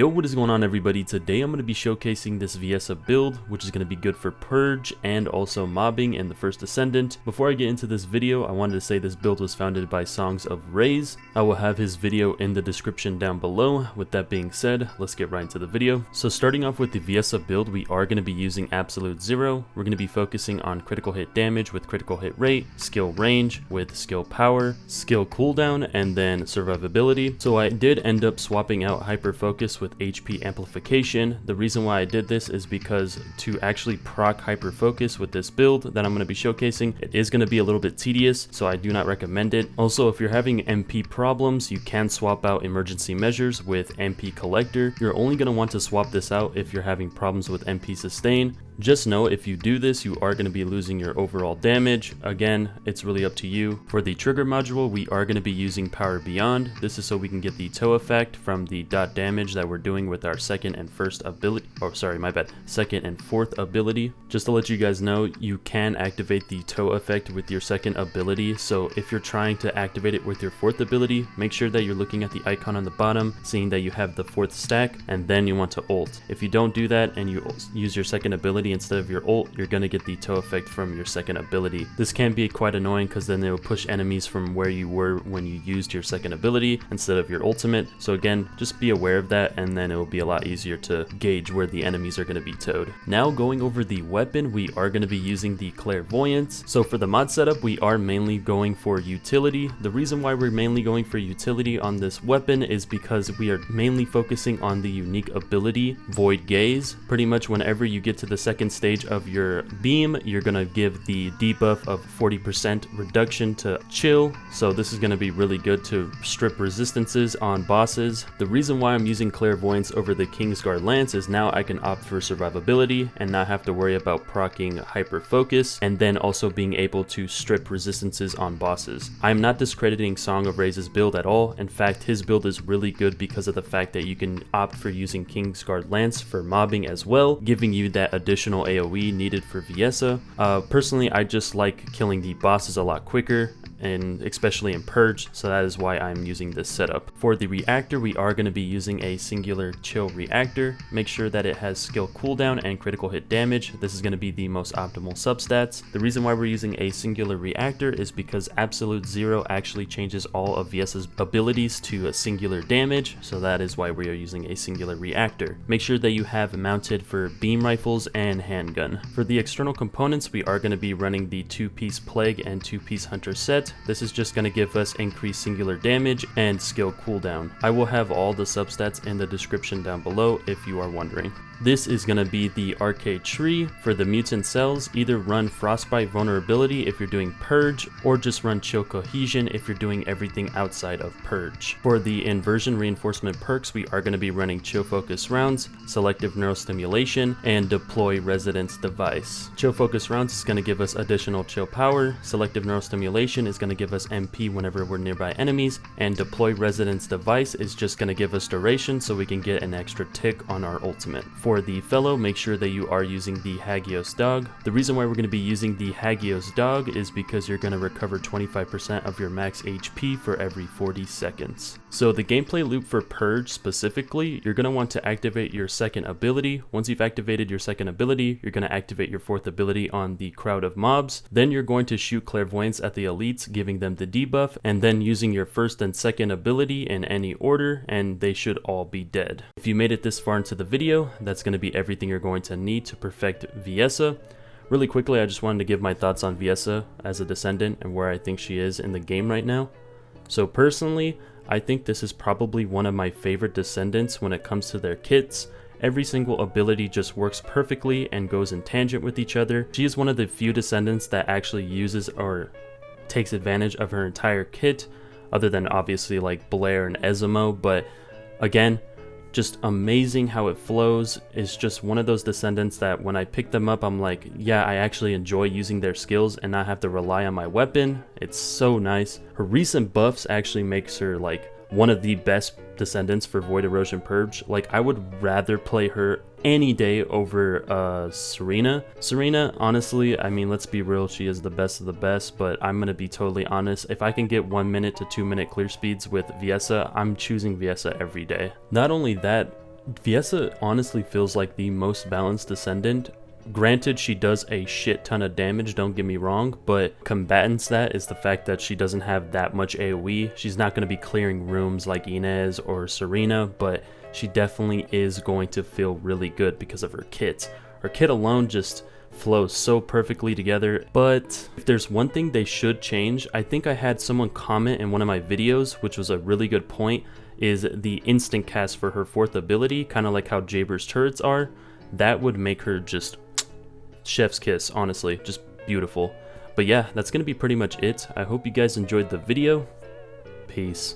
Yo, what is going on everybody? Today I'm going to be showcasing this Viessa build, which is going to be good for Purge and also mobbing in the first Descendant. Before I get into this video, I wanted to say this build was founded by SongsOfRaze. I will have his video in the description down below. With that being said, let's get right into the video. So starting off with the Viessa build, we are going to be using Absolute Zero. We're going to be focusing on critical hit damage with critical hit rate, skill range with skill power, skill cooldown, and then survivability. So I did end up swapping out hyper focus with HP amplification. The reason why I did this is because to actually proc hyper focus with this build that I'm going to be showcasing, it is going to be a little bit tedious, so I do not recommend it. Also, if you're having MP problems, you can swap out emergency measures with MP collector. You're only going to want to swap this out if you're having problems with MP sustain. Just know if you do this, you are going to be losing your overall damage. Again, it's really up to you. For the trigger module, we are going to be using Power Beyond. This is so we can get the toe effect from the dot damage that we're doing with our second and fourth ability. Just to let you guys know, you can activate the toe effect with your second ability. So if you're trying to activate it with your fourth ability, make sure that you're looking at the icon on the bottom, seeing that you have the fourth stack, and then you want to ult. If you don't do that and you use your second ability instead of your ult, you're going to get the toe effect from your second ability. This can be quite annoying because then it will push enemies from where you were when you used your second ability instead of your ultimate. So again, just be aware of that, and then it will be a lot easier to gauge where the enemies are going to be towed. Now going over the weapon, we are going to be using the Clairvoyance. So for the mod setup, we are mainly going for utility. The reason why we're mainly going for utility on this weapon is because we are mainly focusing on the unique ability Void Gaze. Pretty much whenever you get to the second stage of your beam, you're gonna give the debuff of 40% reduction to chill. So this is gonna be really good to strip resistances on bosses. The reason why I'm using Clairvoyance over the Kingsguard Lance is now I can opt for survivability and not have to worry about proccing hyper focus, and then also being able to strip resistances on bosses. I'm not discrediting SongsOfRaze's build at all. In fact, his build is really good because of the fact that you can opt for using Kingsguard Lance for mobbing as well, giving you that additional AoE needed for Viessa. Personally, I just like killing the bosses a lot quicker, and especially in Purge, so that is why I'm using this setup. For the Reactor, we are going to be using a singular chill Reactor. Make sure that it has skill cooldown and critical hit damage. This is going to be the most optimal substats. The reason why we're using a singular Reactor is because Absolute Zero actually changes all of Viessa's abilities to a singular damage, so that is why we are using a singular Reactor. Make sure that you have mounted for beam rifles and handgun. For the external components, we are going to be running the 2-piece Plague and 2-piece Hunter set. This is just going to give us increased singular damage and skill cooldown. I will have all the substats in the description down below if you are wondering. This is going to be the Arche tree. For the mutant cells, either run Frostbite Vulnerability if you're doing Purge, or just run Chill Cohesion if you're doing everything outside of Purge. For the Inversion reinforcement perks, we are going to be running Chill Focus Rounds, Selective Neurostimulation, and Deploy Residence Device. Chill Focus Rounds is going to give us additional chill power, Selective Neurostimulation is going to give us MP whenever we're nearby enemies, and Deploy Residence Device is just going to give us duration so we can get an extra tick on our ultimate. For the fellow, make sure that you are using the Hagios dog. The reason why we're going to be using the Hagios dog is because you're going to recover 25% of your max HP for every 40 seconds. So the gameplay loop for Purge specifically, you're going to want to activate your second ability. Once you've activated your second ability, you're going to activate your fourth ability on the crowd of mobs. Then you're going to shoot Clairvoyance at the elites, giving them the debuff, and then using your first and second ability in any order, and they should all be dead. If you made it this far into the video, that's going to be everything you're going to need to perfect Viessa. Really quickly, I just wanted to give my thoughts on Viessa as a Descendant and where I think she is in the game right now. So personally, I think this is probably one of my favorite Descendants when it comes to their kits. Every single ability just works perfectly and goes in tangent with each other. She is one of the few Descendants that actually uses or takes advantage of her entire kit, other than obviously like Blair and Ezimo, but again, just amazing how it flows. Is just one of those Descendants that when I pick them up, I'm like, yeah, I actually enjoy using their skills and not have to rely on my weapon. It's so nice. Her recent buffs actually makes her like one of the best Descendants for Void Erosion Purge. Like, I would rather play her any day over Serena. Serena, honestly, I mean, let's be real, she is the best of the best, but I'm gonna be totally honest. If I can get 1 minute to 2 minute clear speeds with Viessa, I'm choosing Viessa every day. Not only that, Viessa honestly feels like the most balanced Descendant. Granted, she does a shit ton of damage, don't get me wrong, but combatants that is the fact that she doesn't have that much AoE. She's not going to be clearing rooms like Inez or Serena, but she definitely is going to feel really good because of her kit. Her kit alone just flows so perfectly together. But if there's one thing they should change, I think I had someone comment in one of my videos, which was a really good point, is the instant cast for her 4th ability, kind of like how Jaber's turrets are. That would make her just chef's kiss, honestly, just beautiful. But yeah, that's gonna be pretty much it. I hope you guys enjoyed the video. Peace.